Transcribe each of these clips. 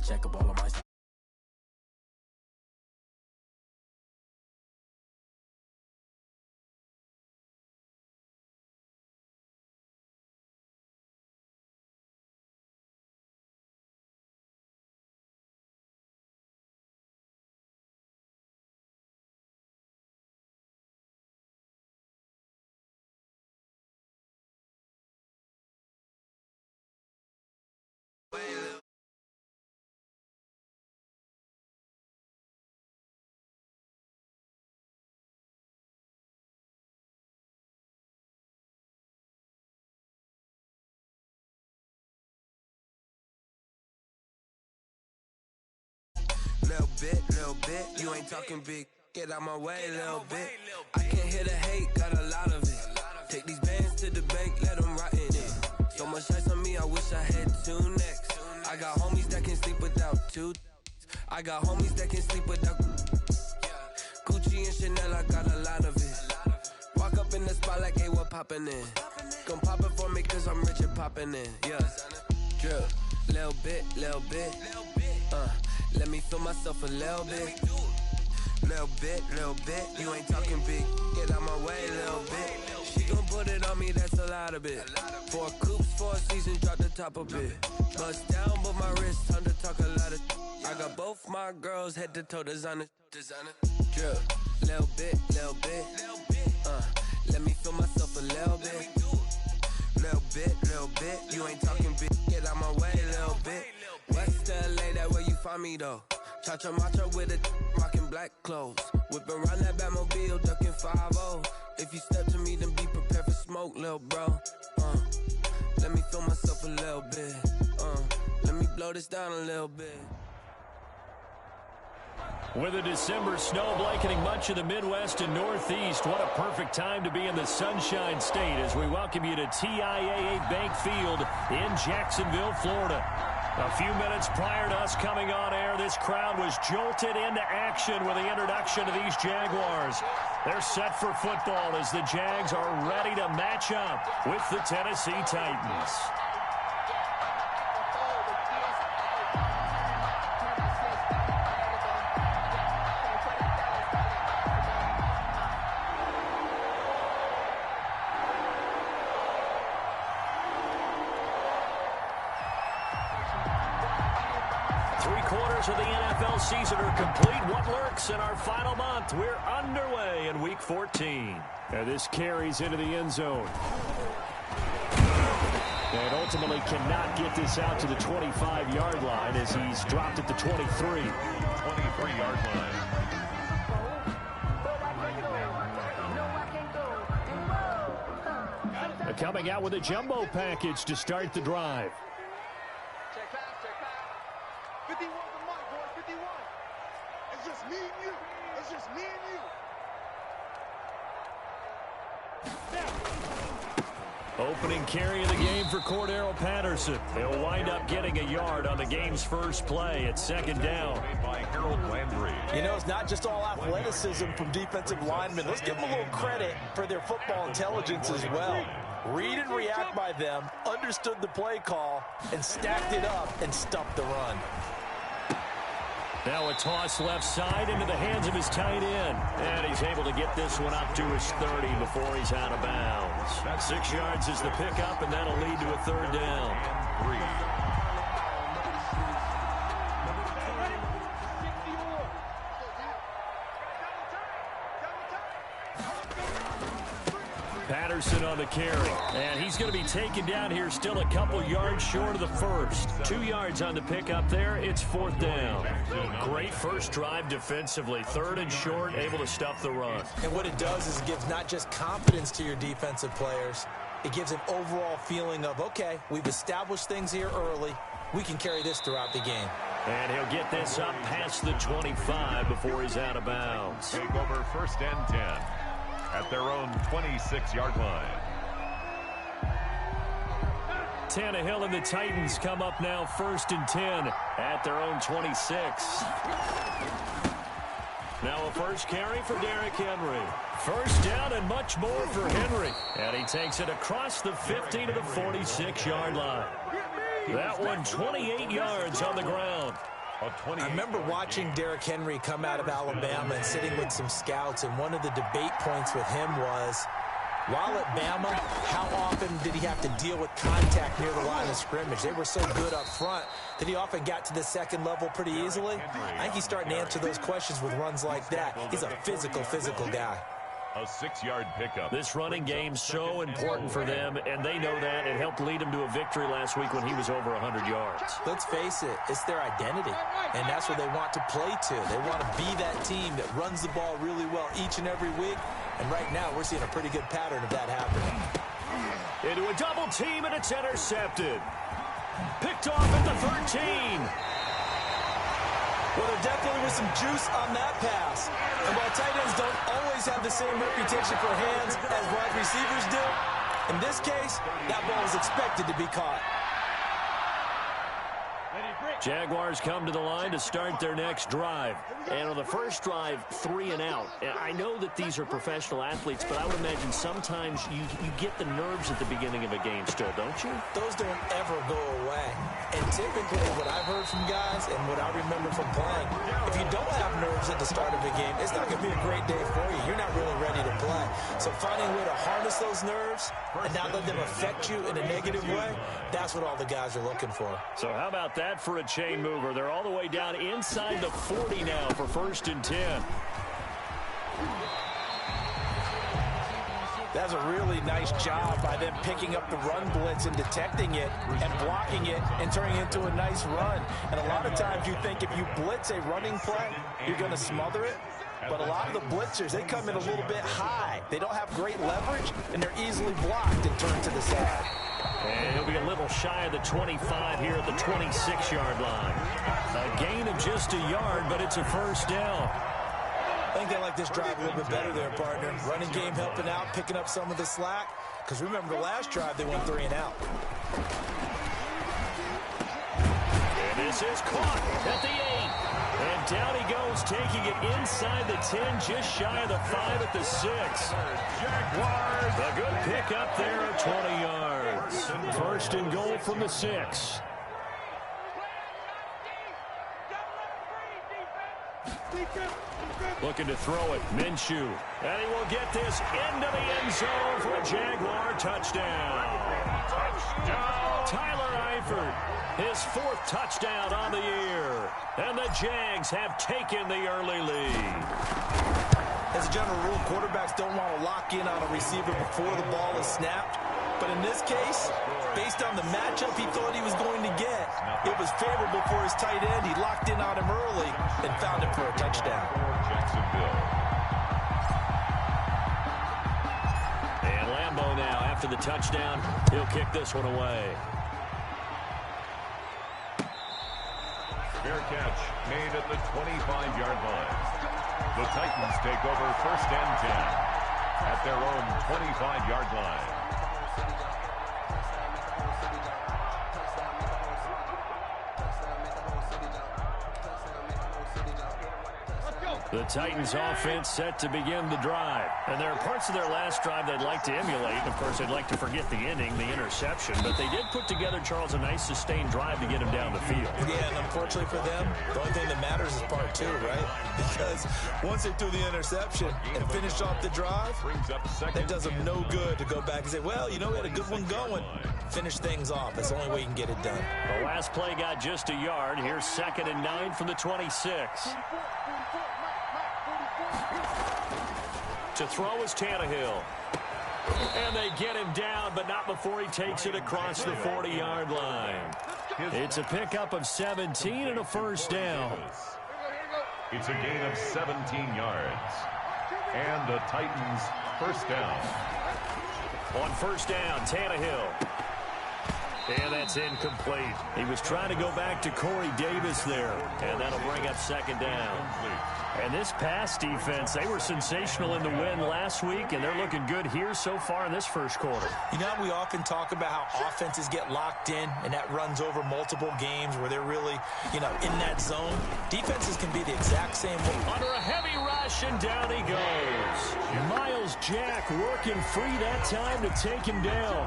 check up all of my stuff. Little bit, you ain't talking big. Get out my way, little bit. I can't hear the hate, got a lot of it. Take these bands to the bank, let them rot in it. So much ice on me, I wish I had two necks. I got homies that can sleep without two. I got homies that can sleep without Gucci and Chanel, I got a lot of it. Walk up in the spot like, hey, what poppin' in? Gon' pop it for me cause I'm rich and poppin' in, yeah. Drip, little bit, let me feel myself a little bit. Little bit, you ain't talking big. Get out my way, little bit. She gon' put it on me, that's a lot of it. 4 coops, 4 seasons, drop the top a bit. Bust down, but my wrist, time to talk a lot of. I got both my girls head to toe designer. Drip, little bit, let me feel myself a little bit. Little bit, you ain't talking big. Get out my way, little bit. West LA, that where you find me though. Cha-cha macho with a rockin' black clothes. Whippin' around that Batmobile, duckin' 5-0. If you step to me, then be prepared for smoke, lil' bro. Let me feel myself a little bit. Let me blow this down a little bit. With a December snow blanketing much of the Midwest and Northeast, what a perfect time to be in the Sunshine State as we welcome you to TIAA Bank Field in Jacksonville, Florida. A few minutes prior to us coming on air, this crowd was jolted into action with the introduction of these Jaguars. They're set for football as the Jags are ready to match up with the Tennessee Titans. Three-quarters of the NFL season are complete. What lurks in our final month? We're underway in Week 14. And this carries into the end zone. And ultimately cannot get this out to the 25-yard line as he's dropped at the 23. 23-yard line. Coming out with a jumbo package to start the drive. 51 for Mike, boy, 51. It's just me and you. It's just me and you. Opening carry of the game for Cordero Patterson. He'll wind up getting a yard on the game's first play at second down. By Harold Landry. You know, it's not just all athleticism from defensive linemen. Let's give them a little credit for their football intelligence as well. Read and react by them, understood the play call, and stacked it up and stuffed the run. Now a toss left side into the hands of his tight end. And he's able to get this one up to his 30 before he's out of bounds. 6 yards is the pickup, and that'll lead to a third down. And 3. Patterson on the carry, and he's going to be taken down here still a couple yards short of the first. 2 yards on the pickup there. It's fourth down. Great first drive defensively. Third and short, able to stuff the run. And what it does is it gives not just confidence to your defensive players, it gives an overall feeling of, okay, we've established things here early. We can carry this throughout the game. And he'll get this up past the 25 before he's out of bounds. Take over first and 10. At their own 26-yard line. Tannehill and the Titans come up now first and 10 at their own 26. Now a first carry for Derrick Henry. First down and much more for Henry. And he takes it across the 50 to the 46-yard line. That one 28 yards on the ground. I remember watching Derrick Henry come out of Alabama and sitting with some scouts, and one of the debate points with him was, while at Bama, how often did he have to deal with contact near the line of scrimmage? They were so good up front that he often got to the second level pretty easily. I think he's starting to answer those questions with runs like that. He's a physical guy. A 6-yard pickup. This running game's so important for them, and they know that. It helped lead him to a victory last week when he was over 100 yards. Let's face it, it's their identity, and that's what they want to play to. They want to be that team that runs the ball really well each and every week, and right now we're seeing a pretty good pattern of that happening. Into a double team, and it's intercepted. Picked off at the 13. Well, there definitely was some juice on that pass. And while tight ends don't always have the same reputation for hands as wide receivers do, in this case, that ball was expected to be caught. Jaguars come to the line to start their next drive. And on the first drive, 3 and out. And I know that these are professional athletes, but I would imagine sometimes you get the nerves at the beginning of a game still, don't you? Those don't ever go away. And typically what I've heard from guys and what I remember from playing, if you don't have nerves at the start of a game, it's not going to be a great day for you. You're not really ready to play. So finding a way to harness those nerves and not let them affect you in a negative way, that's what all the guys are looking for. So how about that for a chain mover? They're all the way down inside the 40 now for 1st and 10. That's a really nice job by them picking up the run blitz and detecting it and blocking it and turning it into a nice run. And a lot of times you think if you blitz a running play, you're going to smother it. But a lot of the blitzers, they come in a little bit high. They don't have great leverage, and they're easily blocked and turned to the side. And he'll be a little shy of the 25 here at the 26-yard line. A gain of just a yard, but it's a 1st down. I think they like this drive a little bit better there, partner. Running game helping out, picking up some of the slack. Because remember, the last drive, they went 3 and out. And this is caught at the 8. And down he goes, taking it inside the 10, just shy of the 5 at the 6. Jaguars. A good pick up there at 20 yards. 1st and goal from the 6. Looking to throw it, Minshew. And he will get this into the end zone for a Jaguar touchdown. Tyler Eifert, his 4th touchdown on the year. And the Jags have taken the early lead. As a general rule, quarterbacks don't want to lock in on a receiver before the ball is snapped. But in this case, based on the matchup he thought he was going to get, it was favorable for his tight end. He locked in on him early and found him for a touchdown. And Lambeau now, after the touchdown, he'll kick this one away. Fair catch made at the 25-yard line. The Titans take over 1st and 10 at their own 25-yard line. The Titans offense set to begin the drive. And there are parts of their last drive they'd like to emulate. Of course, they'd like to forget the ending, the interception. But they did put together, Charles, a nice sustained drive to get him down the field. Yeah, and unfortunately for them, the only thing that matters is part 2, right? Because once they threw the interception and finished off the drive, that does them no good to go back and say, well, you know, we had a good one going. Finish things off. That's the only way you can get it done. The last play got just a yard. Here's 2nd and 9 from the 26. To throw is Tannehill. And they get him down, but not before he takes it across the 40-yard line. It's a pickup of 17 and a 1st down. It's a gain of 17 yards. And the Titans' 1st down. On 1st down, Tannehill. And that's incomplete. He was trying to go back to Corey Davis there. And that'll bring up 2nd down. And this pass defense, they were sensational in the win last week, and they're looking good here so far in this 1st quarter. You know, we often talk about how offenses get locked in, and that runs over multiple games where they're really, you know, in that zone. Defenses can be the exact same way. Under a heavy rush, and down he goes. Myles Jack working free that time to take him down.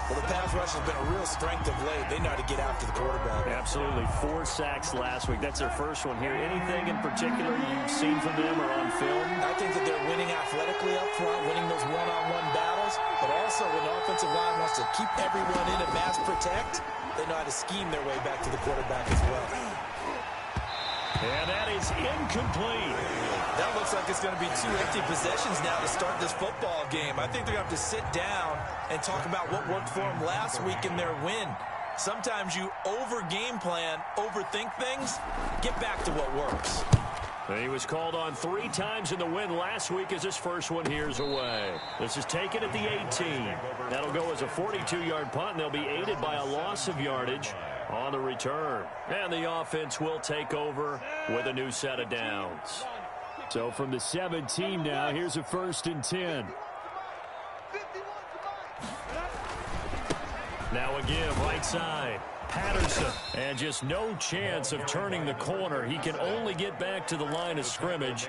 Well, the pass rush has been a real strength of late. They know how to get after the quarterback. Absolutely. 4 sacks last week. That's their first one here. Anything in particular you've seen from them or on film? I think that they're winning athletically up front, winning those one-on-one battles, but also when the offensive line wants to keep everyone in and mass protect, they know how to scheme their way back to the quarterback as well. And that is incomplete. That looks like it's going to be 2 empty possessions now to start this football game. I think they're going to have to sit down and talk about what worked for them last week in their win. Sometimes you over-game plan, overthink things, get back to what works. He was called on 3 times in the win last week as his first one here's away. This is taken at the 18. That'll go as a 42-yard punt, and they'll be aided by a loss of yardage on the return. And the offense will take over with a new set of downs. So from the 17 now, here's a 1st and 10. Now again, right side. Patterson, and just no chance of turning the corner. He can only get back to the line of scrimmage.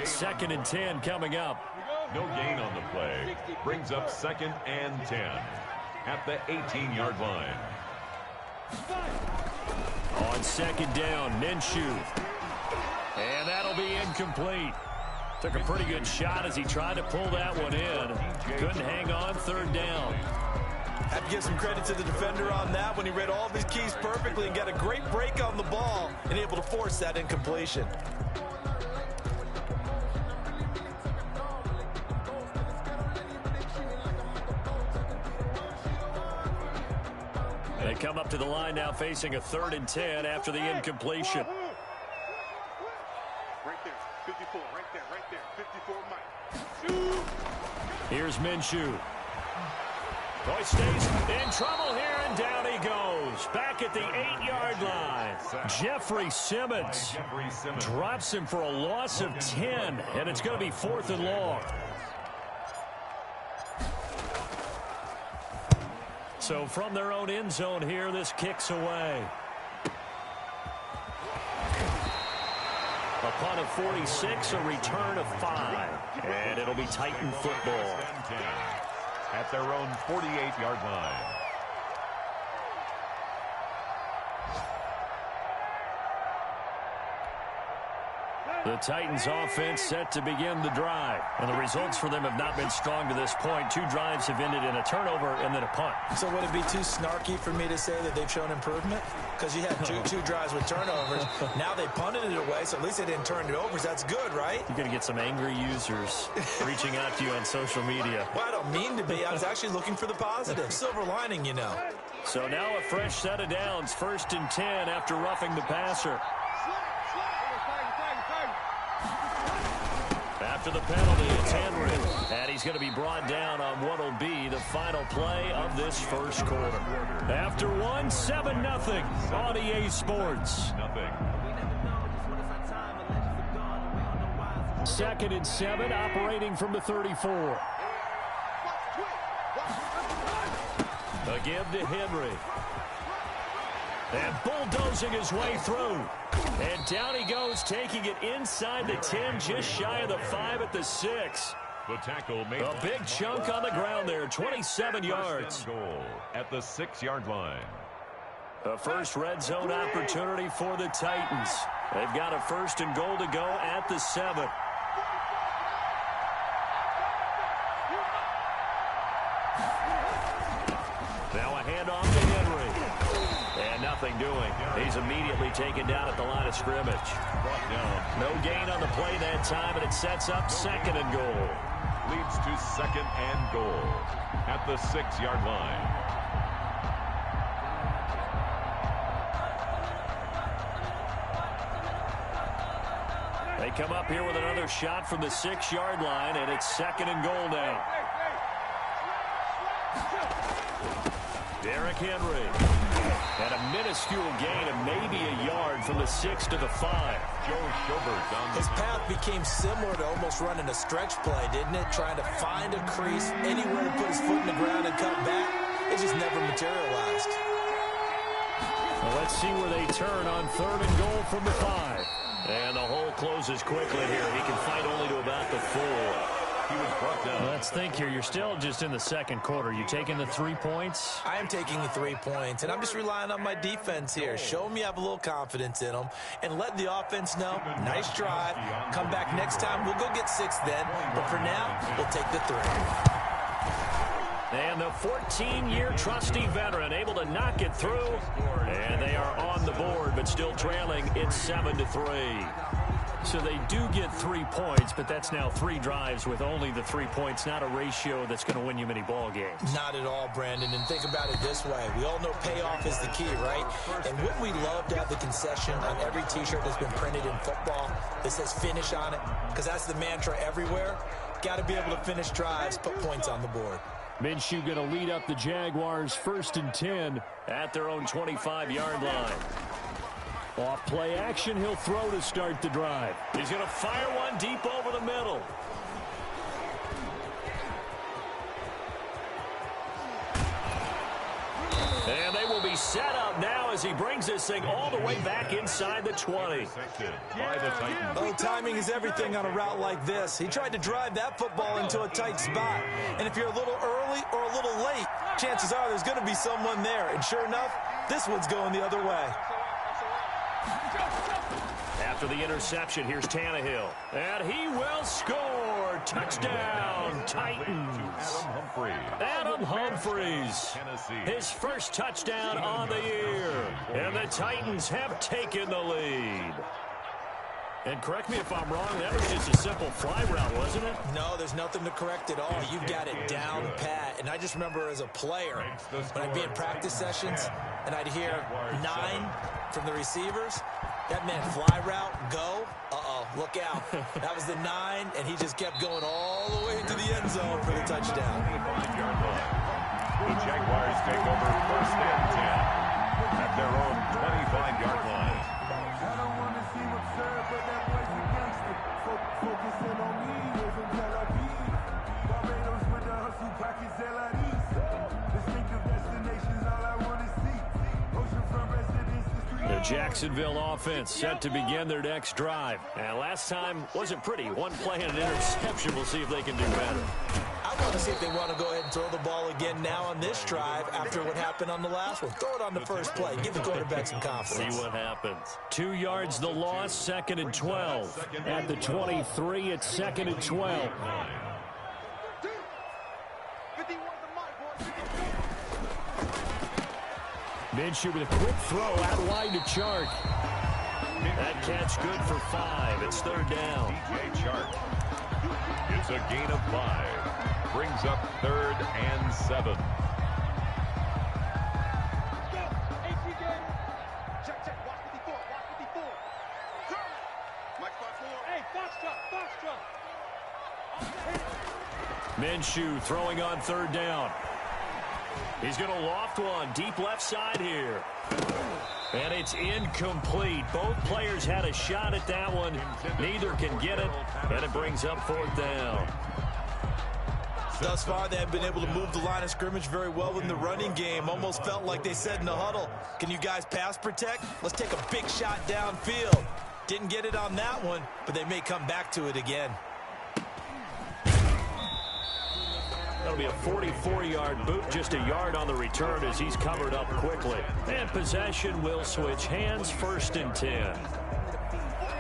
2nd and 10 coming up. No gain on the play. Brings up 2nd and 10 at the 18-yard line. On 2nd down, Minshew. And that'll be incomplete. Took a pretty good shot as he tried to pull that one in. Couldn't hang on 3rd down. Have to give some credit to the defender on that when he read all of his keys perfectly and got a great break on the ball and able to force that incompletion. They come up to the line now facing a 3rd and 10 after the incompletion. Right there, 54, right there, 54, Mike. Here's Minshew. Oh, he stays in trouble here, and down he goes. Back at the 8-yard line. Jeffrey Simmons drops him for a loss of 10, and it's going to be 4th and long. So from their own end zone here, this kicks away. A punt of 46, a return of 5. And it'll be Titan football. At their own 48-yard line. The Titans offense set to begin the drive. And the results for them have not been strong to this point. 2 drives have ended in a turnover and then a punt. So would it be too snarky for me to say that they've shown improvement? Because you had two drives with turnovers. Now they punted it away, so at least they didn't turn it over. So that's good, right? You're going to get some angry users reaching out to you on social media. Well, I don't mean to be. I was actually looking for the positive. Silver lining, you know. So now a fresh set of downs. 1st and 10 after roughing the passer. After the penalty, it's Henry. And he's going to be brought down on what will be the final play of this first quarter. After 7-0 on EA Sports. 2nd and 7, operating from the 34. A give to Henry. And bulldozing his way through. And down he goes, taking it inside the 10, just shy of the 5 at the 6. The tackle made a big chunk on the ground there, 27 yards. Goal at the 6-yard line. A first red zone opportunity for the Titans. They've got a 1st and goal to go at the 7. Now a handoff to Henry. And nothing doing. He's immediately taken down at the line of scrimmage. No gain on the play that time, and it sets up 2nd and goal. Leads to 2nd and goal at the 6-yard line. They come up here with another shot from the 6-yard line, and it's 2nd and goal now. Derrick Henry. And a minuscule gain of maybe a yard from the 6 to the 5. His path became similar to almost running a stretch play, didn't it? Trying to find a crease, anywhere to put his foot in the ground and cut back. It just never materialized. Well, let's see where they turn on 3rd and goal from the 5. And the hole closes quickly here. He can fight only to about the 4. He was brought down. Let's think here. You're still just in the second quarter. You taking the 3 points? I am taking the 3 points, and I'm just relying on my defense here. Show them you have a little confidence in them, and let the offense know, nice drive. Come back next time. We'll go get 6 then, but for now, we'll take the 3. And the 14-year trusty veteran able to knock it through. And they are on the board, but still trailing. It's 7-3. So they do get 3 points, but that's now 3 drives with only the 3 points. Not a ratio that's going to win you many ball games. Not at all, Brandon. And think about it this way. We all know payoff is the key, right? And wouldn't we love to have the concession on every T-shirt that's been printed in football that says finish on it? Because that's the mantra everywhere. Got to be able to finish drives, put points on the board. Minshew going to lead up the Jaguars 1st and 10 at their own 25-yard line. Off play action, he'll throw to start the drive. He's going to fire one deep over the middle. And they will be set up now as he brings this thing all the way back inside the 20. Oh, timing is everything on a route like this. He tried to drive that football into a tight spot. And if you're a little early or a little late, chances are there's going to be someone there. And sure enough, this one's going the other way. After the interception, here's Tannehill. And he will score. Touchdown, Titans. Adam Humphries. His first touchdown on the year. And the Titans have taken the lead. And correct me if I'm wrong, that was just a simple fly route, wasn't it? No, there's nothing to correct at all. You've got it down pat. And I just remember as a player, when I'd be in practice sessions, and I'd hear 9 from the receivers, that meant fly route, go, look out. That was the 9, and he just kept going all the way to the end zone for the touchdown. The Jaguars take over 1st and 10 at their own 25-yard line. I don't want to see what's served, but that boy's a gangster. Focusing on me, living Tel Aviv. Barbados with the hustle pockets, LIDs. Distinctive destinations, all I want to see. Oceanfront residences. The Jacksonville offense set to begin their next drive. And last time wasn't pretty. One play and an interception. We'll see if they can do better. I want to see if they want to go ahead and throw the ball again now on this drive after what happened on the last one. Throw it on the first play. Give the quarterback some confidence. See what happens. 2 yards the loss, 2nd and 12. At the 23, it's 2nd and 12. 51 the mic, boy. Minshew with a quick throw out wide to Chark. That catch good for 5. It's 3rd down. DJ Chark. It's a gain of 5. Brings up 3rd and 7. Check. Watch 54. Mike 5-4. Hey, Foxtrot. Minshew throwing on 3rd down. He's going to loft one deep left side here. And it's incomplete. Both players had a shot at that one. Neither can get it, and it brings up 4th down. Thus far, they have been able to move the line of scrimmage very well in the running game. Almost felt like they said in the huddle, can you guys pass protect? Let's take a big shot downfield. Didn't get it on that one, but they may come back to it again. That'll be a 44-yard boot, just a yard on the return as he's covered up quickly. And possession will switch hands, 1st and 10.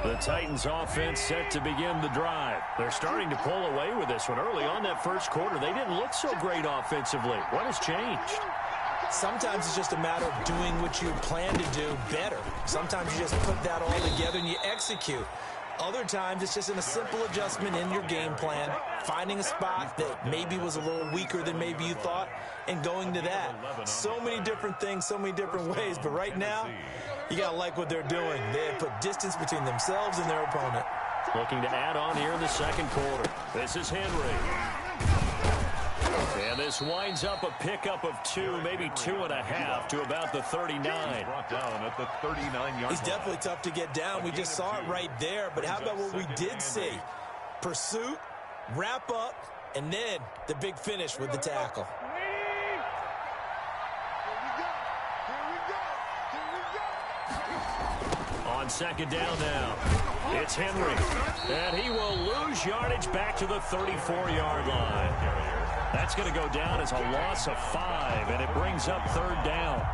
The Titans offense set to begin the drive. They're starting to pull away with this one. Early on that first quarter, they didn't look so great offensively. What has changed? Sometimes it's just a matter of doing what you plan to do better. Sometimes you just put that all together and you execute. Other times it's just a simple adjustment in your game plan, finding a spot that maybe was a little weaker than maybe you thought, and going to that. So many different things, so many different ways, but right now, you got to like what they're doing. They have put distance between themselves and their opponent. Looking to add on here in the second quarter. This is Henry. And this winds up a pickup of 2, maybe 2.5 to about the 39. Brought down at the 39-yard He's definitely tough to get down. We just saw it right there. But how about what we did see? Pursuit, wrap up, and then the big finish with the tackle. On 2nd down now. It's Henry, and he will lose yardage back to the 34-yard line. That's going to go down as a loss of 5, and it brings up 3rd down.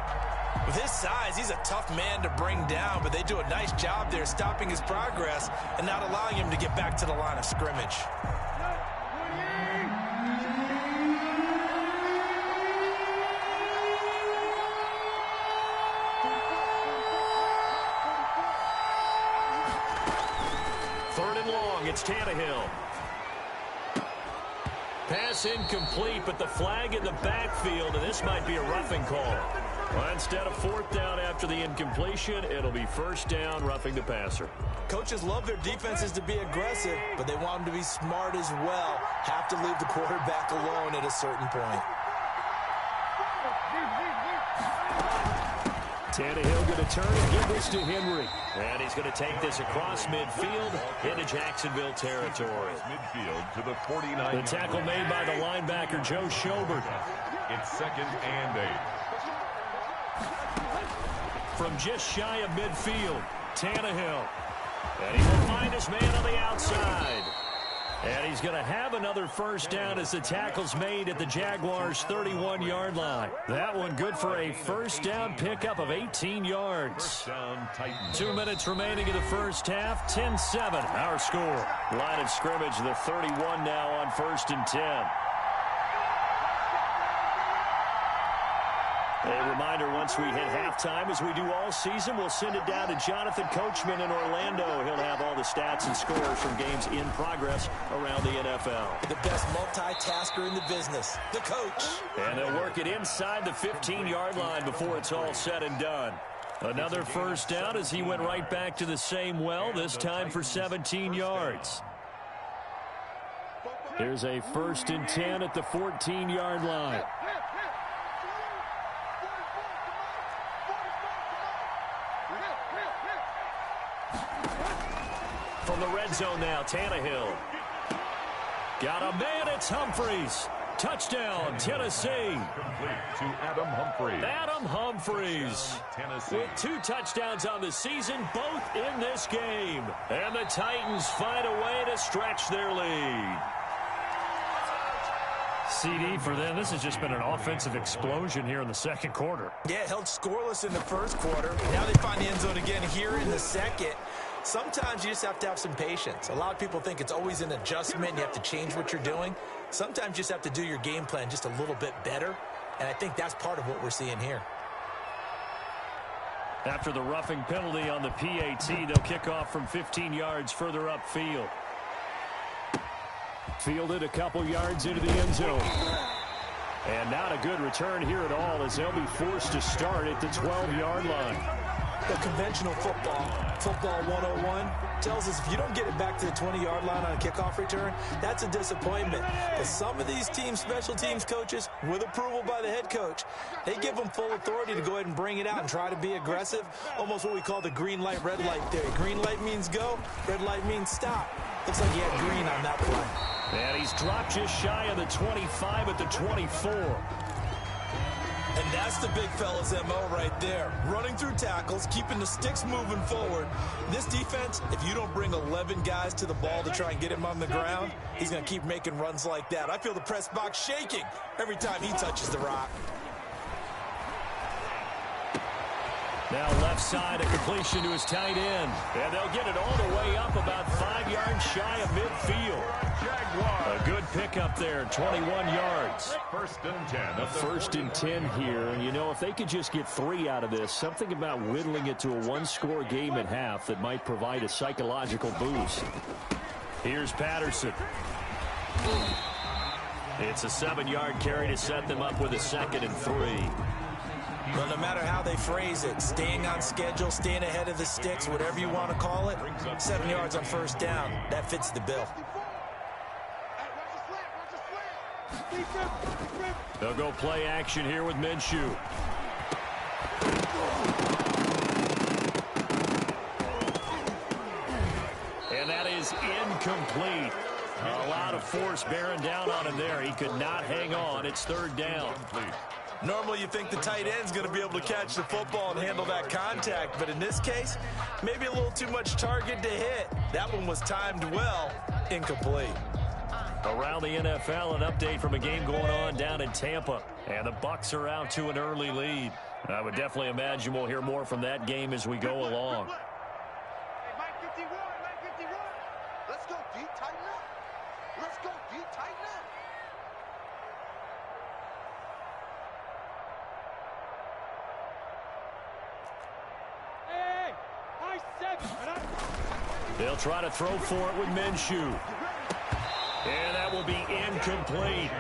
With his size, he's a tough man to bring down, but they do a nice job there stopping his progress and not allowing him to get back to the line of scrimmage. It's Tannehill. Pass incomplete, but the flag in the backfield, and this might be a roughing call. Well, instead of 4th down after the incompletion, it'll be 1st down, roughing the passer. Coaches love their defenses to be aggressive, but they want them to be smart as well. Have to leave the quarterback alone at a certain point. Tannehill going to turn and give this to Henry. And he's going to take this across midfield into Jacksonville territory. Midfield to the 49. The tackle made by the linebacker, Joe Schobert. It's 2nd and 8. From just shy of midfield, Tannehill. And he will find his man on the outside. And he's going to have another 1st down as the tackle's made at the Jaguars' 31-yard line. That one good for a 1st down pickup of 18 yards. 2 minutes remaining in the 1st half. 10-7, our score. Line of scrimmage, the 31 now on 1st and 10. A reminder, once we hit halftime, as we do all season, we'll send it down to Jonathan Coachman in Orlando. He'll have all the stats and scores from games in progress around the NFL. The best multitasker in the business, the coach. And they'll work it inside the 15-yard line before it's all said and done. Another 1st down as he went right back to the same well, this time for 17 yards. Here's a 1st and 10 at the 14-yard line. From the red zone now, Tannehill. Got a man, it's Humphries. Touchdown, Tennessee. To Adam Humphries. Adam Humphries with 2 touchdowns on the season, both in this game. And the Titans find a way to stretch their lead. CD for them. This has just been an offensive explosion here in the 2nd quarter. Yeah, held scoreless in the 1st quarter. Now they find the end zone again here in the 2nd. Sometimes you just have to have some patience. A lot of people think it's always an adjustment. You have to change what you're doing. Sometimes you just have to do your game plan just a little bit better. And I think that's part of what we're seeing here. After the roughing penalty on the PAT, they'll kick off from 15 yards further upfield. Fielded a couple yards into the end zone. And not a good return here at all as they'll be forced to start at the 12-yard line. The conventional football 101, tells us if you don't get it back to the 20-yard line on a kickoff return, that's a disappointment. But some of these teams, special teams coaches, with approval by the head coach, they give them full authority to go ahead and bring it out and try to be aggressive, almost what we call the green light, red light theory. Green light means go, red light means stop. Looks like he had green on that play. And he's dropped just shy of the 25 at the 24. And that's the big fella's MO right there. Running through tackles, keeping the sticks moving forward. This defense, if you don't bring 11 guys to the ball to try and get him on the ground, he's going to keep making runs like that. I feel the press box shaking every time he touches the rock. Now left side, a completion to his tight end. And they'll get it all the way up about 5 yards shy of midfield. A good pickup there, 21 yards. 1st and 10. A 1st and 10 here. And, you know, if they could just get 3 out of this, something about whittling it to a one-score game at half that might provide a psychological boost. Here's Patterson. It's a 7-yard carry to set them up with a 2nd and 3. Well, no matter how they phrase it, staying on schedule, staying ahead of the sticks, whatever you want to call it, 7 yards on 1st down, that fits the bill. They'll go play action here with Minshew. And that is incomplete. A lot of force bearing down on him there. He could not hang on. It's 3rd down. Normally you think the tight end's going to be able to catch the football and handle that contact, but in this case, maybe a little too much target to hit. That one was timed well, incomplete. Around the NFL, an update from a game going on down in Tampa, and the Bucs are out to an early lead. I would definitely imagine we'll hear more from that game as we go along. Hey, Mike 51, Mike 51. Let's go, D, tighten up. Let's go, D, tighten up. Hey, I-7. They'll try to throw for it with Minshew. And that will be incomplete.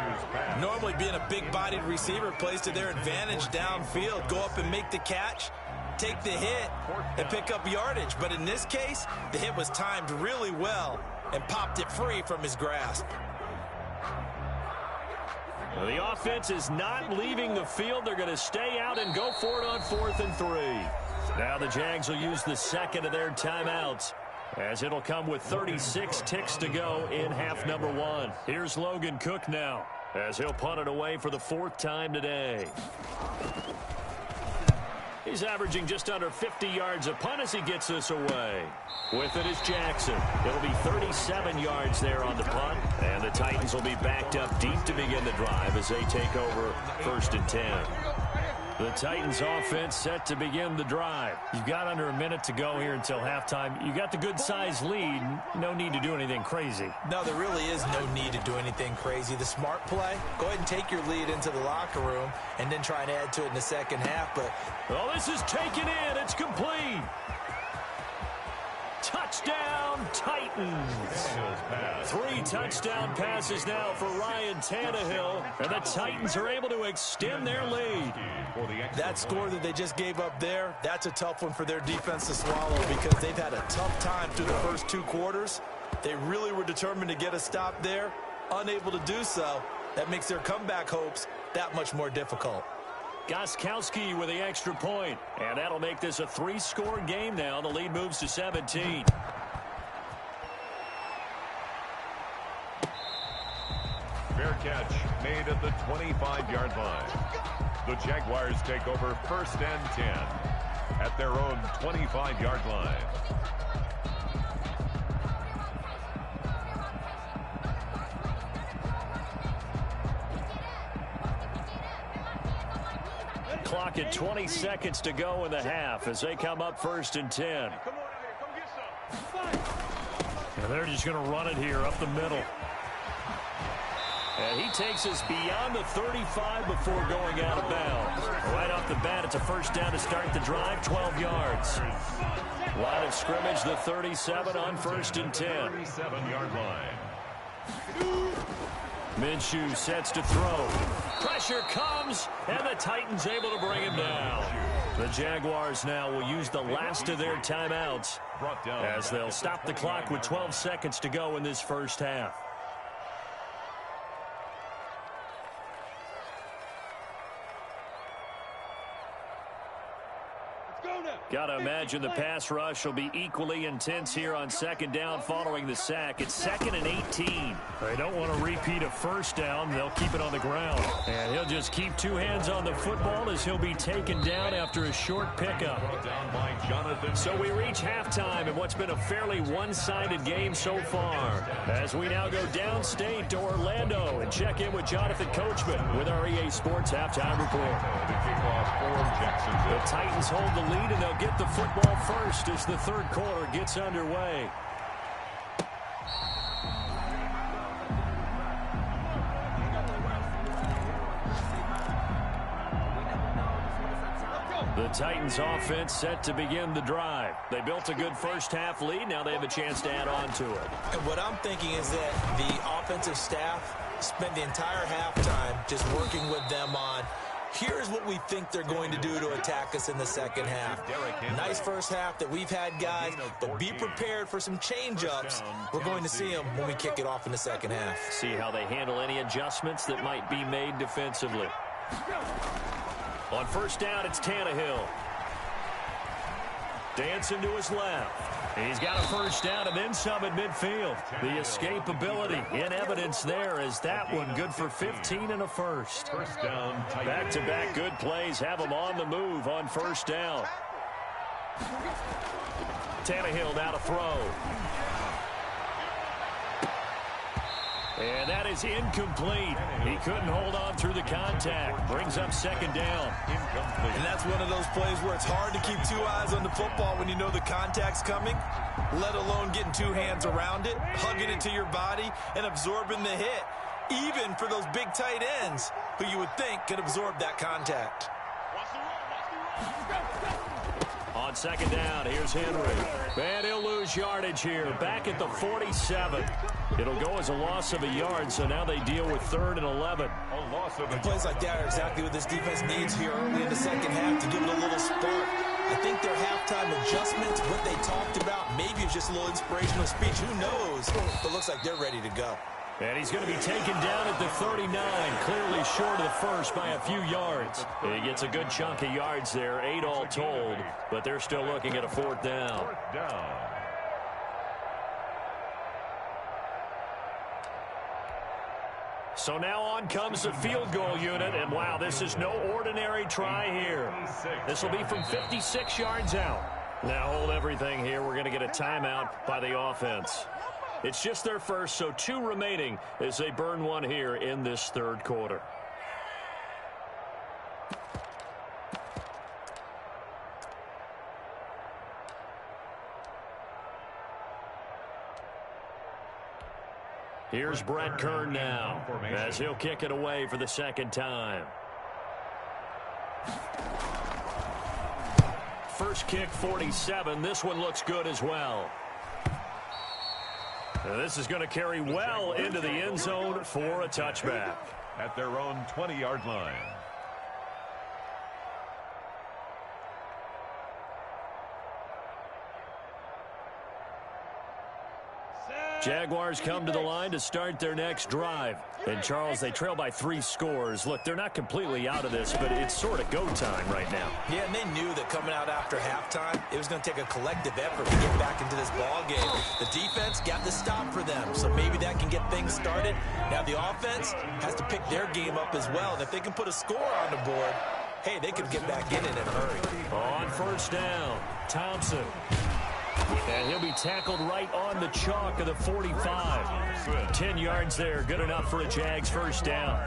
Normally being a big-bodied receiver plays to their advantage downfield. Go up and make the catch, take the hit, and pick up yardage. But in this case, the hit was timed really well and popped it free from his grasp. Well, the offense is not leaving the field. They're going to stay out and go for it on 4th and 3. Now the Jags will use the second of their timeouts, as it'll come with 36 ticks to go in half number 1. Here's Logan Cook now, as he'll punt it away for the 4th time today. He's averaging just under 50 yards a punt as he gets this away. With it is Jackson. It'll be 37 yards there on the punt, and the Titans will be backed up deep to begin the drive as they take over 1st and 10. The Titans offense set to begin the drive. You've got under a minute to go here until halftime. You got the good-sized lead. No need to do anything crazy. No, there really is no need to do anything crazy. The smart play, go ahead and take your lead into the locker room and then try and add to it in the second half. But oh, this is taken in. It's complete. Touchdown, Titans. 3 touchdown passes now for Ryan Tannehill, and the Titans are able to extend their lead. That score that they just gave up there, that's a tough one for their defense to swallow because they've had a tough time through the first 2 quarters. They really were determined to get a stop there, unable to do so. That makes their comeback hopes that much more difficult. Gostkowski with the extra point, and that'll make this a 3-score game now. The lead moves to 17. Fair catch made at the 25-yard line. The Jaguars take over 1st and 10 at their own 25-yard line. Clock at 20 seconds to go in the half as they come up 1st and 10. And they're just going to run it here up the middle. And he takes us beyond the 35 before going out of bounds. Right off the bat, it's a 1st down to start the drive, 12 yards. Line of scrimmage, the 37 on 1st and 10. 37-yard line. Minshew sets to throw. Pressure comes, and the Titans able to bring him down. The Jaguars now will use the last of their timeouts as they'll stop the clock with 12 seconds to go in this first half. Got to imagine the pass rush will be equally intense here on 2nd down following the sack. It's 2nd and 18. They don't want to repeat a 1st down. They'll keep it on the ground. And he'll just keep 2 hands on the football as he'll be taken down after a short pickup. So we reach halftime in what's been a fairly one-sided game so far, as we now go downstate to Orlando and check in with Jonathan Coachman with our EA Sports Halftime Report. The Titans hold the lead, and they'll get the football first as the 3rd quarter gets underway. The Titans offense set to begin the drive. They built a good first half lead. Now they have a chance to add on to it. And what I'm thinking is that the offensive staff spent the entire halftime just working with them on, here's what we think they're going to do to attack us in the second half. Nice first half that we've had, guys, but be prepared for some change-ups. We're going to see them when we kick it off in the second half. See how they handle any adjustments that might be made defensively. On 1st down, it's Tannehill. Dancing to his left. He's got a first down and then some at midfield. The escapability in evidence there as that one good for 15 and a first. First down. Back-to-back good plays have him on the move on first down. Tannehill now to throw. And that is incomplete. He couldn't hold on through the contact. Brings up second down. Incomplete. And that's one of those plays where it's hard to keep two eyes on the football when you know the contact's coming, let alone getting two hands around it, hugging it to your body, and absorbing the hit, even for those big tight ends who you would think could absorb that contact. On second down, here's Henry. And he'll lose yardage here. Back at the 47. It'll go as a loss of a yard, so now they deal with 3rd and 11. A loss of a And plays like that are exactly what this defense needs here early in the second half to give it a little spark. I think their halftime adjustments, what they talked about, maybe it's just a little inspirational speech. Who knows? But it looks like they're ready to go. And he's going to be taken down at the 39, clearly short of the first by a few yards. He gets a good chunk of yards there, 8 all told, but they're still looking at a 4th down. fourth down. So now on comes the field goal unit, and wow, this is no ordinary try here. This will be from 56 yards out. Now hold everything here. We're going to get a timeout by the offense. It's just their first, so 2 remaining as they burn one here in this 3rd quarter. Here's Brett Kern now as he'll kick it away for the second time. First kick, 47. This one looks good as well. Now this is going to carry well into the end zone for a touchback. At their own 20-yard line. Jaguars come to the line to start their next drive. And, Charles, they trail by 3 scores. Look, they're not completely out of this, but it's sort of go time right now. Yeah, and they knew that coming out after halftime, it was going to take a collective effort to get back into this ball game. The defense got the stop for them, so maybe that can get things started. Now the offense has to pick their game up as well, and if they can put a score on the board, hey, they could get back in it in a hurry. On first down, Thompson. And he'll be tackled right on the chalk of the 45. 10 yards there, good enough for a Jags first down.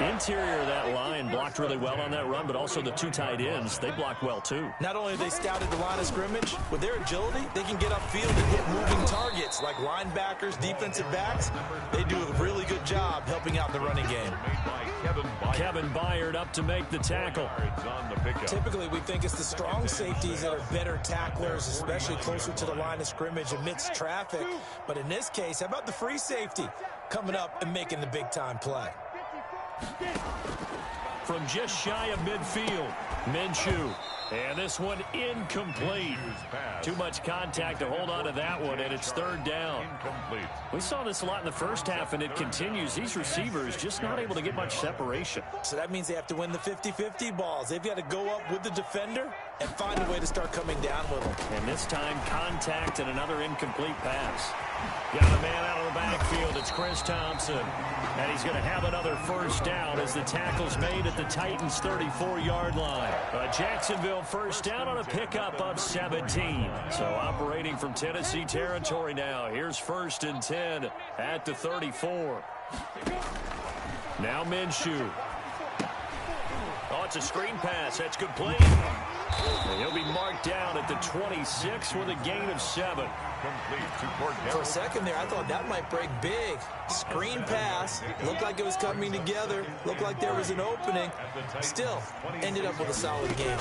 Interior of that line blocked really well on that run, but also the 2 tight ends, they blocked well too. Not only have they scouted the line of scrimmage, with their agility, they can get upfield and hit moving targets like linebackers, defensive backs. They do a really good job helping out in the running game. Kevin Byard up to make the tackle. Typically, we think it's the strong safeties that are better tacklers, especially closer to the line of scrimmage amidst traffic. But in this case, how about the free safety coming up and making the big-time play? From just shy of midfield, Minshew. And this one incomplete. Too much contact to hold on to that one, and it's 3rd down. Incomplete. We saw this a lot in the first half, and it continues. These receivers just not able to get much separation. So that means they have to win the 50-50 balls. They've got to go up with the defender and find a way to start coming down with them. And this time, contact and another incomplete pass. Got a man out of the backfield. It's Chris Thompson. And he's going to have another first down as the tackle's made at the Titans' 34-yard line. Jacksonville first down on a pickup of 17. So operating from Tennessee territory now. Here's 1st and 10 at the 34. Now Minshew. Oh, it's a screen pass. That's complete. And he'll be marked down at the 26 with a gain of 7. For a second there, I thought that might break big. Screen pass. Looked like it was coming together. Looked like there was an opening. Still, ended up with a solid game.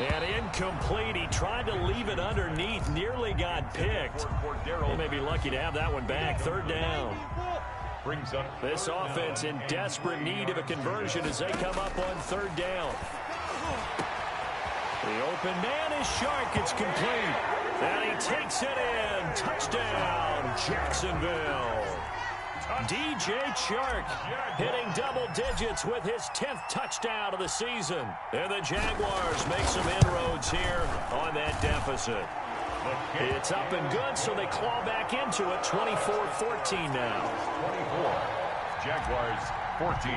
And incomplete. He tried to leave it underneath. Nearly got picked. They may be lucky to have that one back. 3rd down. This offense in desperate need of a conversion as they come up on 3rd down. The open man is Shark. It's complete. And he takes it in. Touchdown, Jacksonville. DJ Chark hitting double digits It's with his 10th touchdown of the season. And the Jaguars make some inroads here on that deficit. It's up and good, so they claw back into it. 24-14 now. 24. Jaguars 14.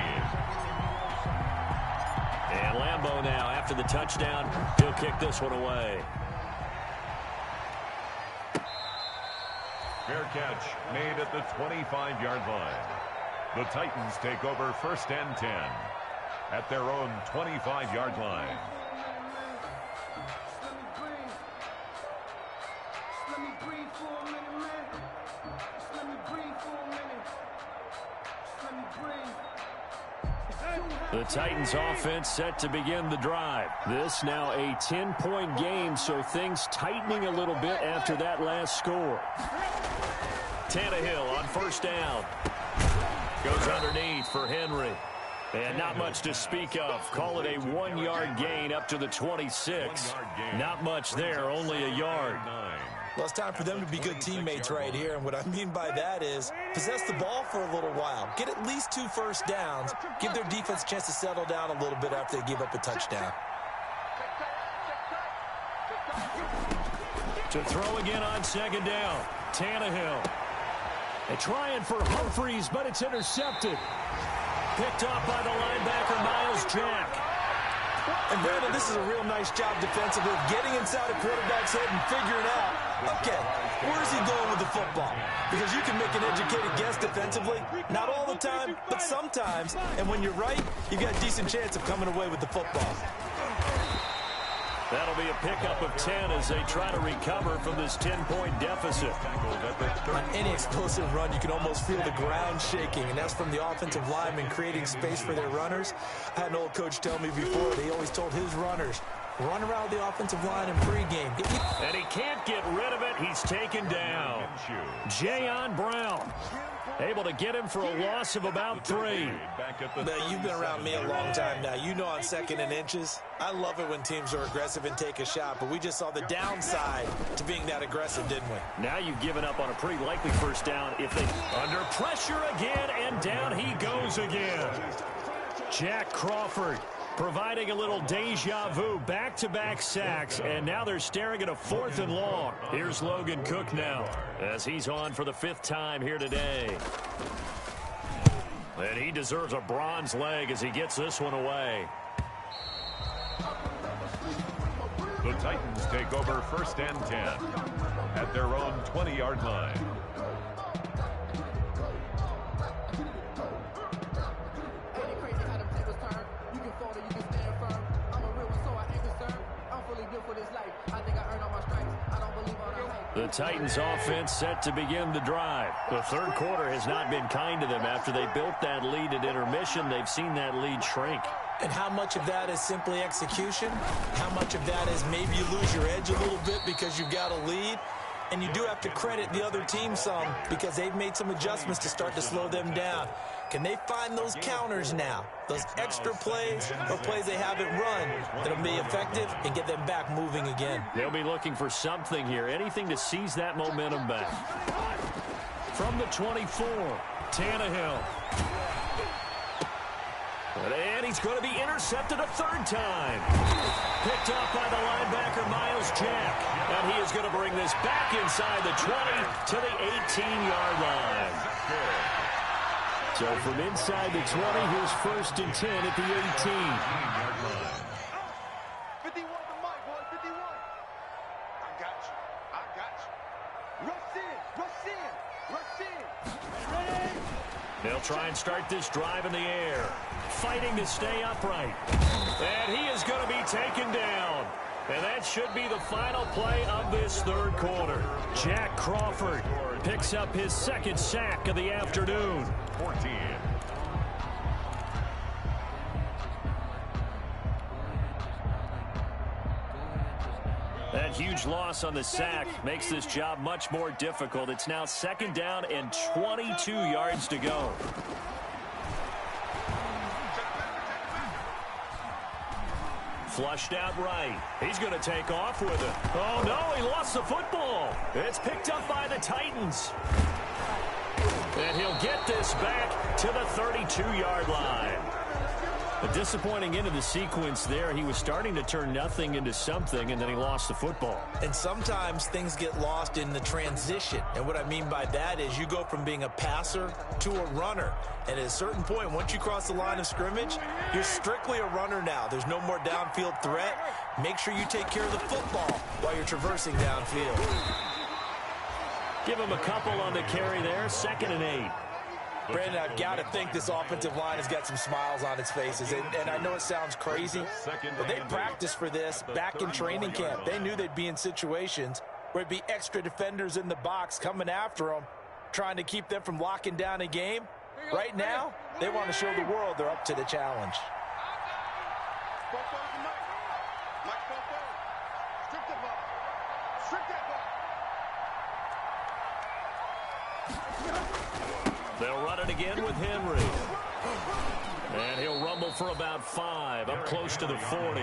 And Lambeau now, after the touchdown, he'll kick this one away. Fair catch made at the 25-yard line. The Titans take over 1st and 10 at their own 25-yard line. The Titans offense set to begin the drive. This now a 10-point game, so things tightening a little bit after that last score. Tannehill on 1st down. Goes underneath for Henry. And not much to speak of. Call it a 1-yard gain up to the 26. Not much there, only a yard. Well, it's time for them to be good teammates right here, and what I mean by that is possess the ball for a little while. Get at least 2 first downs. Give their defense a chance to settle down a little bit after they give up a touchdown. To throw again on 2nd down. Tannehill. They're trying for Humphreys, but it's intercepted. Picked off by the linebacker, Miles Jack. And Brandon, this is a real nice job defensively of getting inside a quarterback's head and figuring out, okay, where's he going with the football? Because you can make an educated guess defensively. Not all the time, but sometimes. And when you're right, you've got a decent chance of coming away with the football. That'll be a pickup of 10 as they try to recover from this 10-point deficit. On any explosive run, you can almost feel the ground shaking, and that's from the offensive linemen creating space for their runners. I had an old coach tell me before that he always told his runners, run around the offensive line in pregame. And he can't get rid of it. He's taken down. Jayon Brown. Able to get him for a loss of about 3. Now, you've been around me a long time now. You know on 2nd and inches, I love it when teams are aggressive and take a shot, but we just saw the downside to being that aggressive, didn't we? Now you've given up on a pretty likely 1st down if they... Under pressure again, and down he goes again. Jack Crawford providing a little deja vu, back-to-back sacks, and now they're staring at a 4th and long. Here's Logan Cook now, as he's on for the 5th time here today. And he deserves a bronze leg as he gets this one away. The Titans take over 1st and 10 at their own 20-yard line. The Titans offense set to begin the drive. The 3rd quarter has not been kind to them. After they built that lead at intermission, they've seen that lead shrink. And how much of that is simply execution? How much of that is maybe you lose your edge a little bit because you've got a lead? And you do have to credit the other team some because they've made some adjustments to start to slow them down. Can they find those counters now, those extra plays or plays they haven't run that'll be effective and get them back moving again? They'll be looking for something here, anything to seize that momentum back. From the 24, Tannehill. And he's going to be intercepted a 3rd time. Picked off by the linebacker, Miles Jack. And he is going to bring this back inside the 20 to the 18-yard line. So from inside the 20, here's 1st and 10 at the 18. 51 to Mike, boy, 51. I got you. Rush in. They'll try and start this drive in the air. Fighting to stay upright. And he is going to be taken down. And that should be the final play of this 3rd quarter. Jack Crawford picks up his 2nd sack of the afternoon. 14. That huge loss on the sack makes this job much more difficult. It's now 2nd down and 22 yards to go. Flushed out right. He's going to take off with it. Oh, no, he lost the football. It's picked up by the Titans. And he'll get this back to the 32-yard line. A disappointing end of the sequence there. He was starting to turn nothing into something, and then he lost the football. And sometimes things get lost in the transition. And what I mean by that is you go from being a passer to a runner. And at a certain point, once you cross the line of scrimmage, you're strictly a runner now. There's no more downfield threat. Make sure you take care of the football while you're traversing downfield. Give him a couple on the carry there. 2nd and 8. Brandon, I've got to think this offensive line has got some smiles on its faces. And I know it sounds crazy, but they practiced for this back in training camp. They knew they'd be in situations where it'd be extra defenders in the box coming after them, trying to keep them from locking down a game. Right now, they want to show the world they're up to the challenge. They'll run it again with Henry. And he'll rumble for about 5, up close to the 40.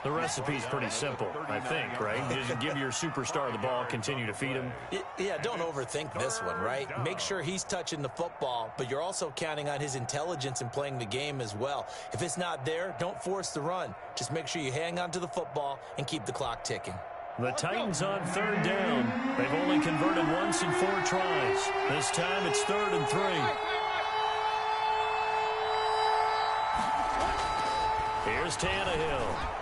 The recipe's pretty simple, I think, right? You just give your superstar the ball, continue to feed him. Yeah, don't overthink this one, right? Make sure he's touching the football, but you're also counting on his intelligence in playing the game as well. If it's not there, don't force the run. Just make sure you hang on to the football and keep the clock ticking. The Titans on 3rd down. They've only converted once in 4 tries. This time it's 3rd and 3. Here's Tannehill.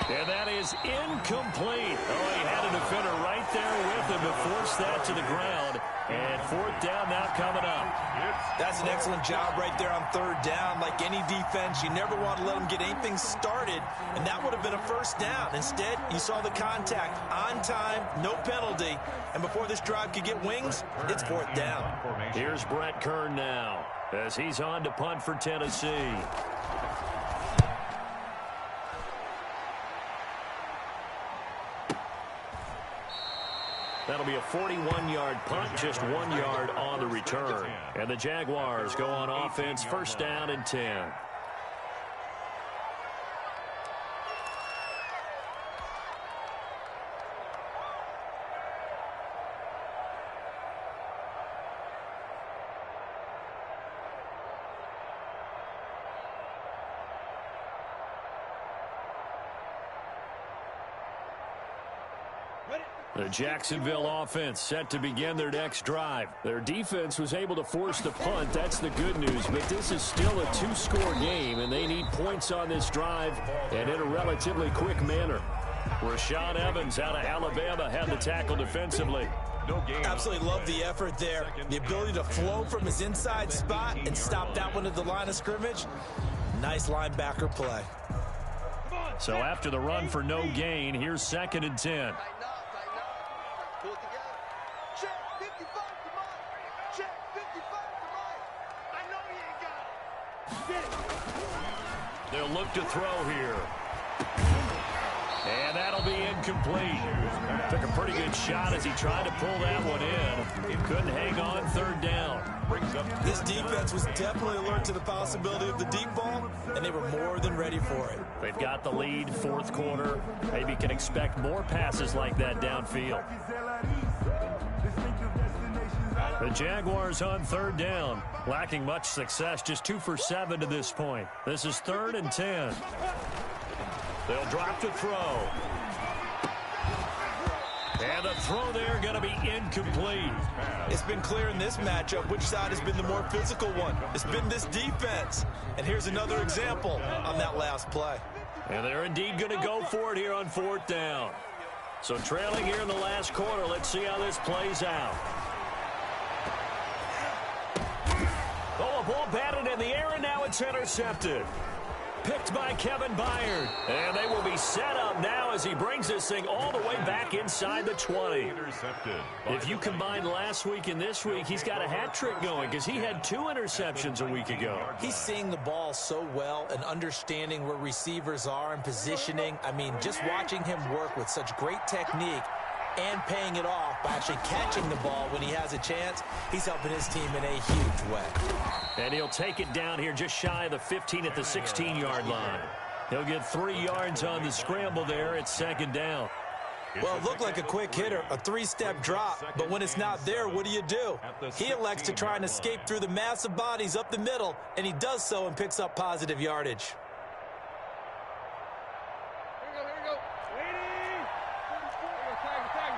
And that is incomplete. Oh, he had a defender right there with him to force that to the ground. And 4th down now coming up. That's an excellent job right there on 3rd down. Like any defense, you never want to let them get anything started, and that would have been a 1st down. Instead, you saw the contact on time, no penalty, and before this drive could get wings, it's 4th down. Here's Brett Kern now as he's on to punt for Tennessee. That'll be a 41-yard punt, just 1 yard on the return. And the Jaguars go on offense, 1st down and 10. The Jacksonville offense set to begin their next drive. Their defense was able to force the punt. That's the good news. But this is still a 2-score game, and they need points on this drive and in a relatively quick manner. Rashaan Evans out of Alabama had the tackle defensively. Absolutely love the effort there. The ability to flow from his inside spot and stop that one at the line of scrimmage. Nice linebacker play. So after the run for no gain, here's 2nd and 10. They'll look to throw here. And that'll be incomplete. Took a pretty good shot as he tried to pull that one in. He couldn't hang on 3rd down. This defense was definitely alert to the possibility of the deep ball, and they were more than ready for it. They've got the lead, 4th quarter. Maybe can expect more passes like that downfield. The Jaguars on 3rd down, lacking much success, just 2 for 7 to this point. This is 3rd and 10. They'll drop to throw. And the throw there going to be incomplete. It's been clear in this matchup which side has been the more physical one. It's been this defense. And here's another example on that last play. And they're indeed going to go for it here on 4th down. So trailing here in the last quarter, let's see how this plays out. Oh, a ball batted in the air, and now it's intercepted. Picked by Kevin Byard. And they will be set up now as he brings this thing all the way back inside the 20. If you combine last week and this week, he's got a hat trick going because he had 2 interceptions a week ago. He's seeing the ball so well and understanding where receivers are and positioning. I mean, just watching him work with such great technique and paying it off by actually catching the ball when he has a chance, he's helping his team in a huge way. And he'll take it down here just shy of the 15 at the 16-yard line. He'll get 3 yards on the scramble there at 2nd down. Well, it looked like a quick hitter, a three-step drop, but when it's not there, what do? He elects to try and escape through the massive bodies up the middle, and he does so and picks up positive yardage. Here we go. Lady!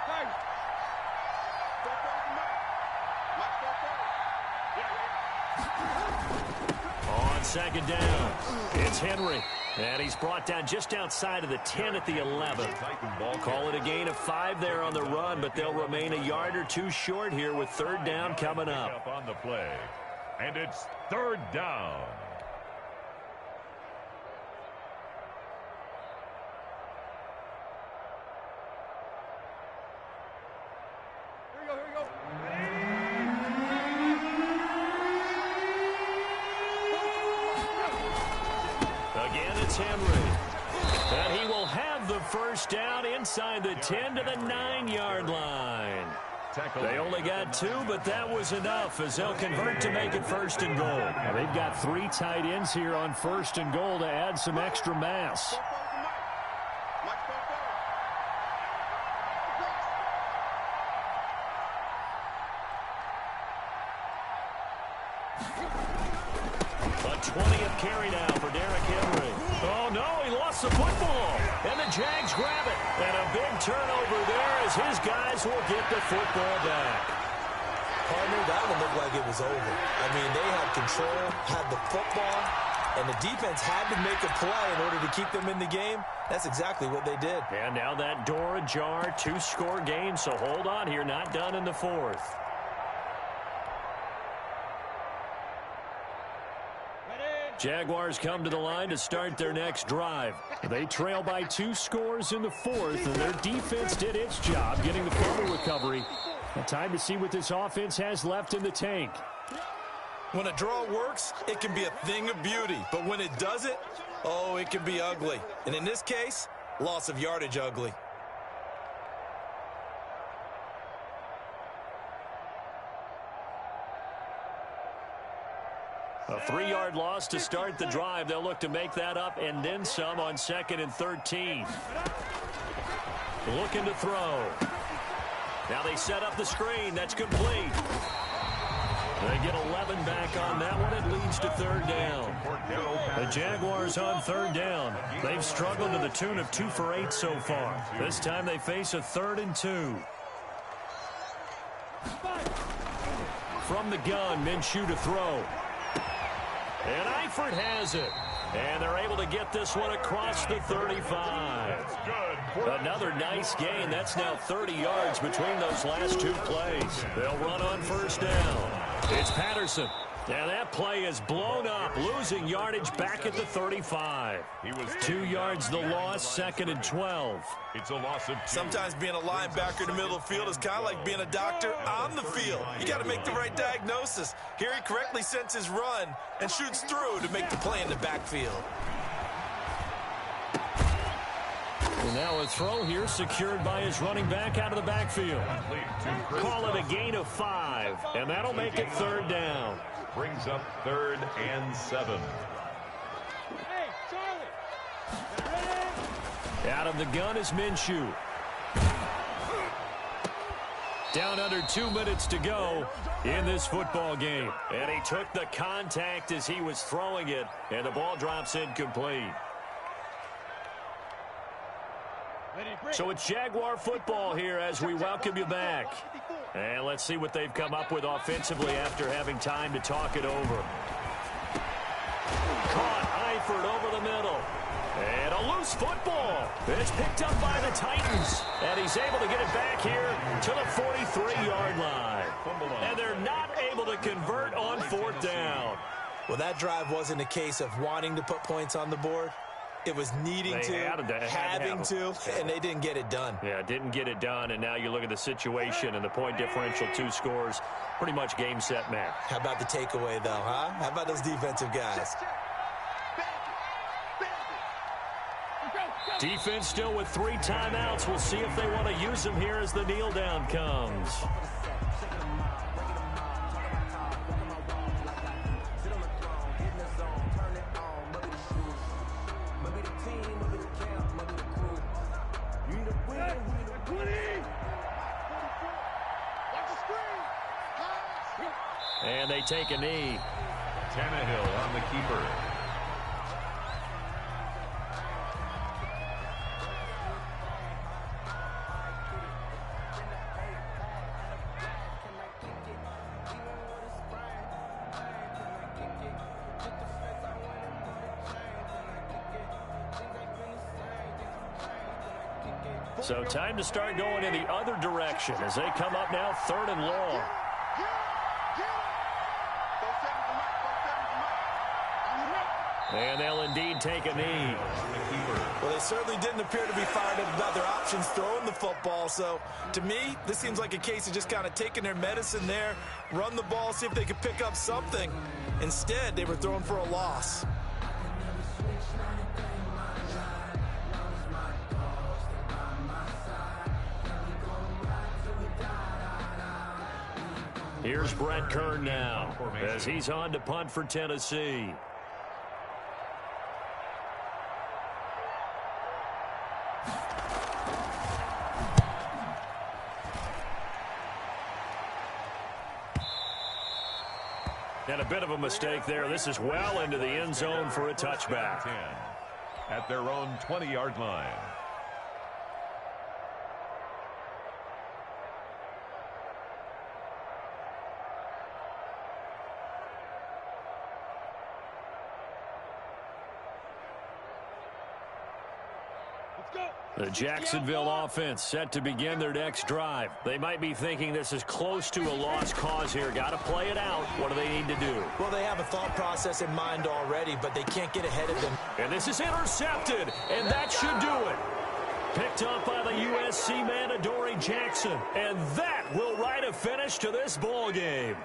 Tag. On second down, it's Henry. And he's brought down just outside of the 10 at the 11. Call it a gain of 5 there on the run, but they'll remain a yard or two short here with third down coming up. On the play, and it's third down. Here we go. Again, it's Henry. And he will have the first down inside the 10 to the 9-yard line. They only got 2, but that was enough as they'll convert to make it first and goal. Now, they've got 3 tight ends here on first and goal to add some extra mass. A 20th carry now for Derrick Henry. Oh, no, he lost the football. And the Jags grab it. And a big turnover there as his guys will get the football back. Partner, that one looked like it was over. I mean, they had control, had the football, and the defense had to make a play in order to keep them in the game. That's exactly what they did. And now that door ajar, 2-score game, so hold on here, not done in the 4th. Jaguars come to the line to start their next drive. They trail by 2 scores in the 4th, and their defense did its job getting the fumble recovery. Time to see what this offense has left in the tank. When a draw works, it can be a thing of beauty. But when it doesn't, oh, it can be ugly. And in this case, loss of yardage ugly. A 3-yard loss to start the drive. They'll look to make that up and then some on 2nd and 13. Looking to throw. Now they set up the screen. That's complete. They get 11 back on that one. It leads to third down. The Jaguars on third down. They've struggled to the tune of 2 for 8 so far. This time they face a 3rd and 2. From the gun, Minshew to throw. And Eifert has it. And they're able to get this one across the 35. Another nice gain. That's now 30 yards between those last 2 plays. They'll run on first down. It's Patterson. And that play is blown up, losing yardage back at the 35. 2 yards the loss, 2nd and 12. It's a loss of 2. Sometimes being a linebacker in the middle of the field is kind of like being a doctor on the field. You got to make the right diagnosis. Here he correctly senses run and shoots through to make the play in the backfield. And now a throw here secured by his running back out of the backfield. Call it a gain of 5, and that'll make it third down. Brings up 3rd and 7. Hey, Charlie. Out of the gun is Minshew. Down under 2 minutes to go in this football game. And he took the contact as he was throwing it, and the ball drops incomplete. So it's Jaguar football here as we welcome you back. And let's see what they've come up with offensively after having time to talk it over. Caught Eifert over the middle. And a loose football. It's picked up by the Titans. And he's able to get it back here to the 43-yard line. And they're not able to convert on 4th down. Well, that drive wasn't a case of wanting to put points on the board. It was needing to, having to, and they didn't get it done. Yeah, didn't get it done, and now you look at the situation and the point differential, 2 scores, pretty much game, set, match. How about the takeaway, though, huh? How about those defensive guys? Defense still with 3 timeouts. We'll see if they want to use them here as the kneel down comes. they take a knee. Tannehill on the keeper. So time to start going in the other direction as they come up now 3rd and long. And they'll indeed take a knee. Well, they certainly didn't appear to be fired up about their options throwing the football. So, to me, this seems like a case of just kind of taking their medicine there, run the ball, see if they could pick up something. Instead, they were throwing for a loss. Here's Brett Kern now as he's on to punt for Tennessee. And a bit of a mistake there. This is well into the end zone for a touchback. 10 at their own 20-yard line. The Jacksonville offense set to begin their next drive. They might be thinking this is close to a lost cause here. Got to play it out. What do they need to do? Well, they have a thought process in mind already, but they can't get ahead of them. And this is intercepted, and that should do it. Picked up by the USC man, Adoree Jackson. And that will write a finish to this ball game.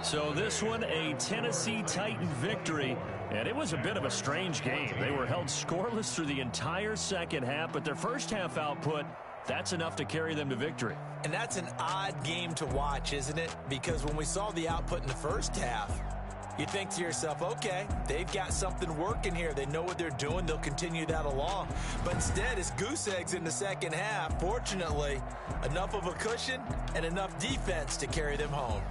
So this one, a Tennessee Titan victory. And it was a bit of a strange game. They were held scoreless through the entire second half, but their first half output, that's enough to carry them to victory. And that's an odd game to watch, isn't it? Because when we saw the output in the first half, you think to yourself, okay, they've got something working here. They know what they're doing. They'll continue that along. But instead, it's goose eggs in the second half. Fortunately, enough of a cushion and enough defense to carry them home.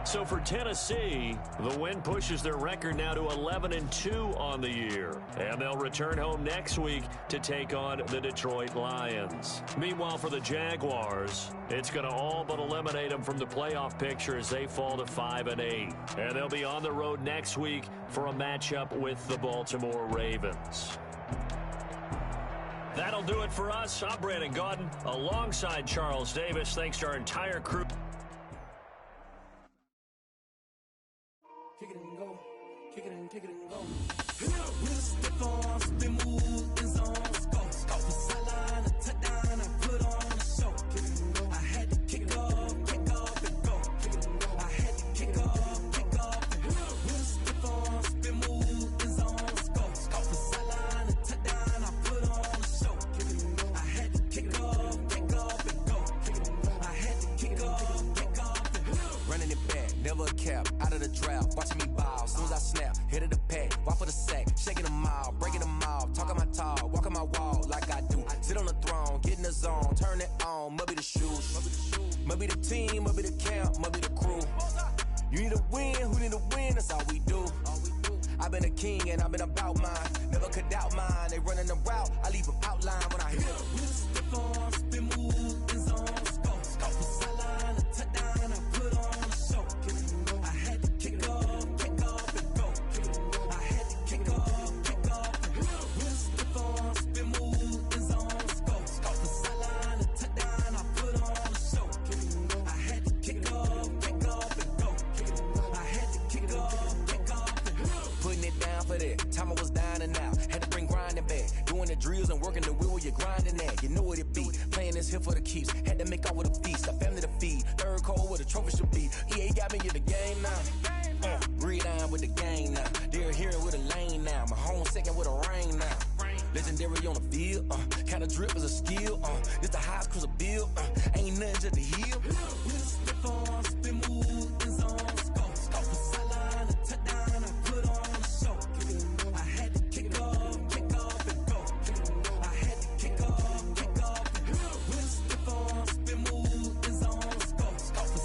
So for Tennessee, the win pushes their record now to 11-2 on the year. And they'll return home next week to take on the Detroit Lions. Meanwhile, for the Jaguars, it's going to all but eliminate them from the playoff picture as they fall to 5-8. And they'll be on the road next week for a matchup with the Baltimore Ravens. That'll do it for us. I'm Brandon Gaudin alongside Charles Davis. Thanks to our entire crew. Kick it and go, kick it and go. We'll step on, spin, move, in zone, go. Off the sideline, a touchdown, I put on a show. Kick it and go. I had to kick off and go. Kick it and go. I had to kick off and go. We'll step on, spin, move, in zone, go. Off the sideline, a touchdown, I put on a show. Kick it and go. I had to kick off and go. Kick it and go. I had to kick off and go. Running it back, never a cap, out of the drought. Watching me ball, soon as I snap, hit of the pack, walk for the sack, shaking them all, breaking them off, talking my talk, walking my wall like I do. Sit on the throne, get in the zone, turn it on, must be the shoes, must be the team, must be the camp, must be the crew. You need a win, who need a win, that's all we do. I've been a king and I've been about mine, never could doubt mine. They running the route, I leave them outline when I hit it. We'll step on, spin, move, in zone, go. Off the sideline, a touchdown, I put on a show. I had to kick off and go. I had to kick off and go. We'll step on, spin, move, in zone, go. Off the sideline, a touchdown, I put on a show. I had to kick off and go. I had to kick off and go. Putting it down for that. Time I was down and out. Had to bring grinding back. Doing the drills and working the wheel where you're grinding at. You know what it be. Playing this here for the keeps. Had to make out with a feast. A family to feed. Third cold where the trophy should be. EA got me in the game now. Read on with the game now. They're hearing with a lane now. My home second with a rain now. Legendary on the field. Kind of drip is a skill. It's the highest cruiser bill. Ain't nothing just to heal. We'll step on, spin, move, in zone, go. Off the sideline, a touchdown, I put on a show. I had to kick off and go. I had to kick off and go. We'll step on, spin, move, in zone, go. Off the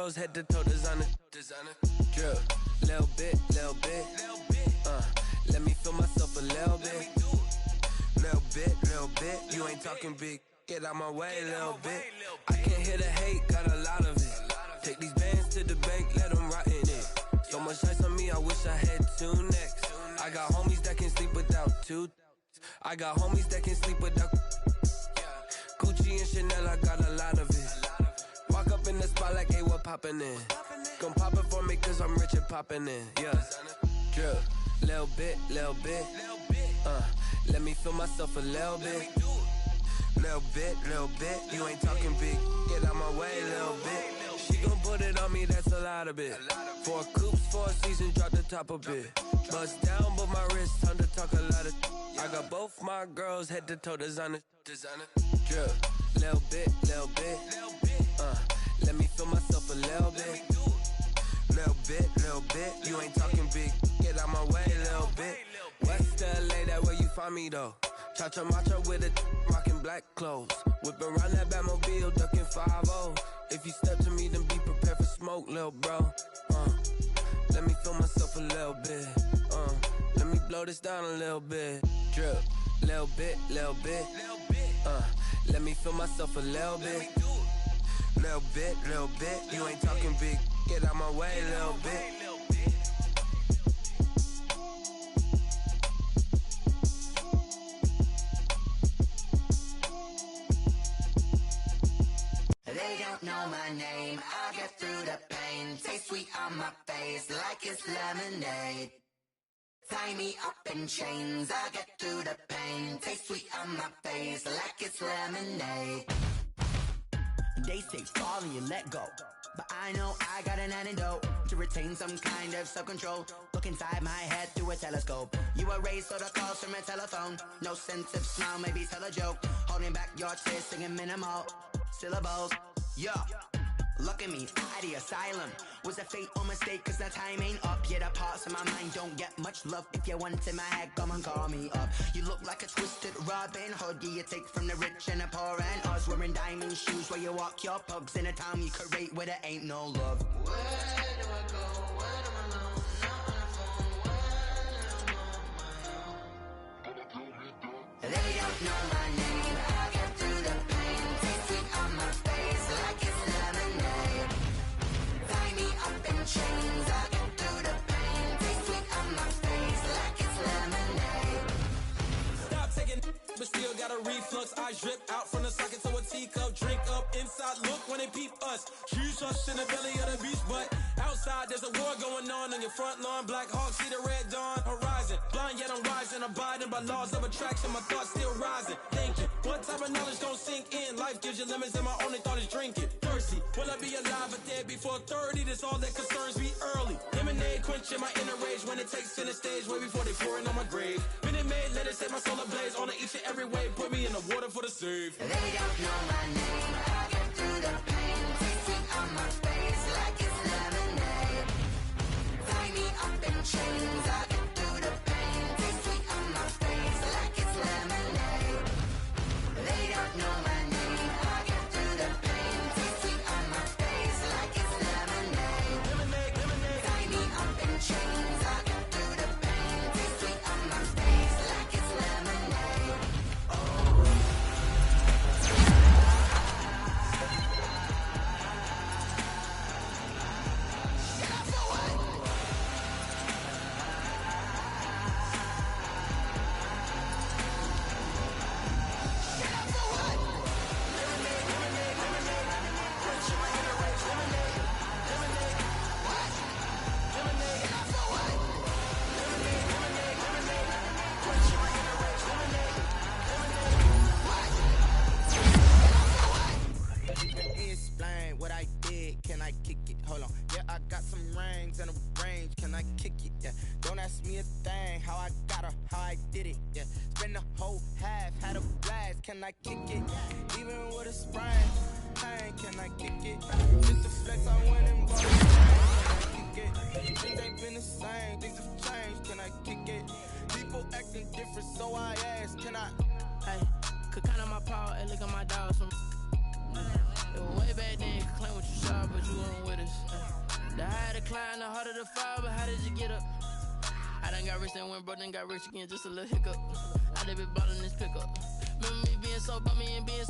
girls head to toe designer. Drip, little bit. Let me feel myself a little bit. Little bit. You ain't talking big. Get out my way, little bit. I can't hear the hate, got a lot of it. Take these bands to the bank, let them rot in it. So much ice on me, I wish I had two necks. I got homies that can sleep without two. I got homies that can sleep without Gucci and Chanel, I got a lot of it. Walk up in the spot like, hey, what poppin' in? Gon' pop it for me cause I'm rich and poppin' in, yeah. Drip, little bit. Let me feel myself a little bit. Little bit. You ain't talking big. Get out my way, little bit. She gon' put it on me, that's a lot of it. 4 coops, 4 seasons, drop the top a bit. Bust down, but my wrist, time to talk a lot of. I got both my girls head to toe designer. Drip, little bit. Let me feel myself a little bit. Little bit. You ain't talking big. Get out my way, little bit. West LA, that where you find me though. Cha-cha matcha with a rockin' black clothes. Whip around that Batmobile, ducking 5-0. If you step to me, then be prepared for smoke, lil' bro. Let me feel myself a little bit. Let me blow this down a little bit. Drip, little bit. Let me feel myself a little bit. Little bit. You ain't talking big. Get out my way, little bit. They don't know my name, I get through the pain. Taste sweet on my face like it's lemonade. Tie me up in chains, I get through the pain. Taste sweet on my face like it's lemonade. They say fall and you let go, but I know I got an antidote to retain some kind of self-control. Look inside my head through a telescope. You erase all the calls from a telephone. No sense of smile, maybe tell a joke. Holding back your tears, singing minimal syllables. Yeah, look at me, at the asylum. Was a fate or mistake, cause the time ain't up. Yet the parts of my mind don't get much love. If you want in my head, come and call me up. You look like a twisted Robin Hood. You take from the rich and the poor and us. Wearing diamond shoes where you walk your pugs in a town you create where there ain't no love. Where do I go? When I'm alone? Not on the phone. When I'm on my own. They don't know my name. I get through the pain. Taste sweet on my face like it's lemonade. Tie me up in chains. I get through the pain. Taste sweet on my face like it's lemonade. Stop taking, but still got a reflux. I drip out from the socket to a teacup. Drink up inside, look when they peep us. Shoes us in the belly of the beach, but outside there's a war going on your front lawn. Black Hawk, see the red dawn horizon. Blind yet I'm rising, abiding by laws of attraction. My thoughts still rising, thinking what type of knowledge don't sink in. Life gives you limits and my only thought is drinking. Thirsty, will I be alive or dead before 30? That's all that concerns me early. Lemonade quenching my inner rage when it takes center stage way before they pour it on my grave. Minute Maid, let it set my soul ablaze on each and every way. Put me in the water for the save. They don't know my name. I get through the pain. Taste sweet on my face like it's lemonade. Tie me up in chains. I get through the pain. Taste sweet on my face like it's lemonade. They don't know my name. I get through the pain. Taste sweet on my face like it's lemonade. Tie me up in chains. I get through the pain. Taste sweet on my face like it's lemonade. Explain what I did, can I kick it? Hold on, yeah, I got some rings and a range, can I kick it? Yeah, don't ask me a thing, how I got her, how I did it. Yeah, spend the whole half, had a blast, can I kick it? Even with a sprain, pain, can I kick it? Just a flex, I went and bought a chain, can I kick it? Things ain't been the same, things have changed, can I kick it? People acting different, so I ask, can I? Hey, could count on my power and look at my dogs from. It was way back then, you could claim what you saw, but you on with us. The higher the climb, the harder the fall, but how did you get up? I done got rich and went broke, then got rich again, just a little hiccup. I done been ballin' this pickup. Remember me being so bummy and being